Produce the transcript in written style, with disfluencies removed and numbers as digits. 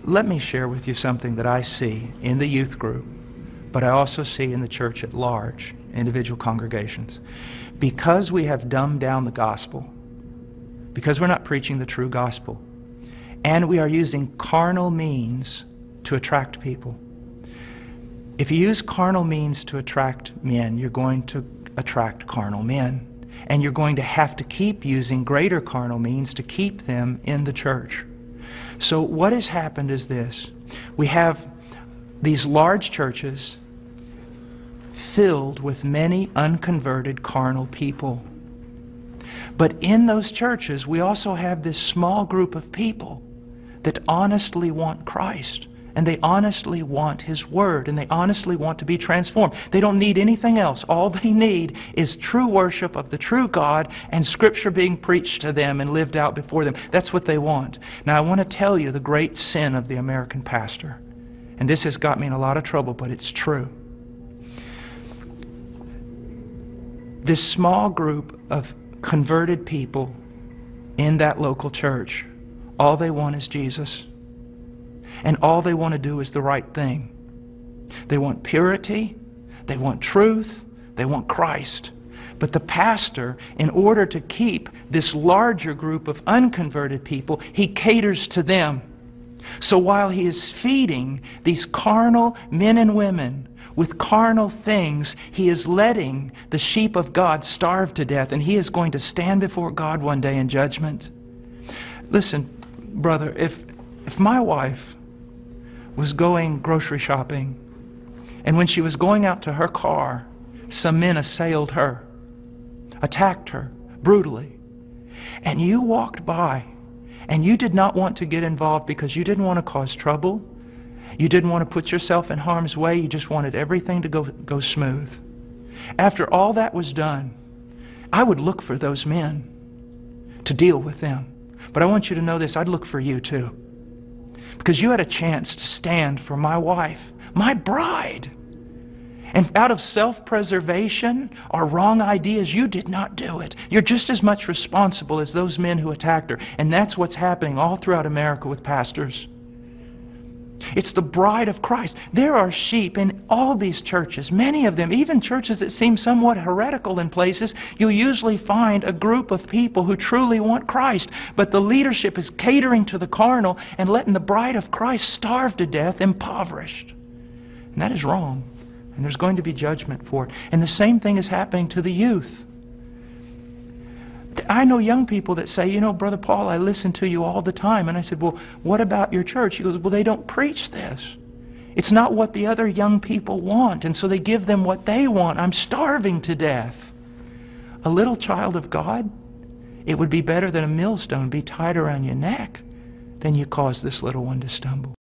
Let me share with you something that I see in the youth group, but I also see in the church at large, individual congregations. Because we have dumbed down the gospel, because we're not preaching the true gospel, and we are using carnal means to attract people. If you use carnal means to attract men, you're going to attract carnal men. And you're going to have to keep using greater carnal means to keep them in the church. So what has happened is this. We have these large churches filled with many unconverted carnal people. But in those churches, we also have this small group of people that honestly want Christ. And they honestly want His Word. And they honestly want to be transformed. They don't need anything else. All they need is true worship of the true God and Scripture being preached to them and lived out before them. That's what they want. Now I want to tell you the great sin of the American pastor. And this has got me in a lot of trouble, but it's true. This small group of converted people in that local church, all they want is Jesus. And all they want to do is the right thing. They want purity, they want truth, they want Christ. But the pastor, in order to keep this larger group of unconverted people, he caters to them. So while he is feeding these carnal men and women with carnal things, he is letting the sheep of God starve to death, and he is going to stand before God one day in judgment. Listen, brother, if my wife was going grocery shopping, and when she was going out to her car, some men assailed her, attacked her brutally, and you walked by, and you did not want to get involved because you didn't want to cause trouble, you didn't want to put yourself in harm's way, you just wanted everything to go smooth. After all that was done, I would look for those men to deal with them. But I want you to know this, I'd look for you too. Because you had a chance to stand for my wife, my bride. And out of self-preservation or wrong ideas, you did not do it. You're just as much responsible as those men who attacked her. And that's what's happening all throughout America with pastors. It's the bride of Christ. There are sheep in all these churches, many of them, even churches that seem somewhat heretical in places. You'll usually find a group of people who truly want Christ, but the leadership is catering to the carnal and letting the bride of Christ starve to death, impoverished. And that is wrong. And there's going to be judgment for it. And the same thing is happening to the youth. I know young people that say, you know, Brother Paul, I listen to you all the time. And I said, well, what about your church? He goes, well, they don't preach this. It's not what the other young people want. And so they give them what they want. I'm starving to death. A little child of God, it would be better that a millstone be tied around your neck than you cause this little one to stumble.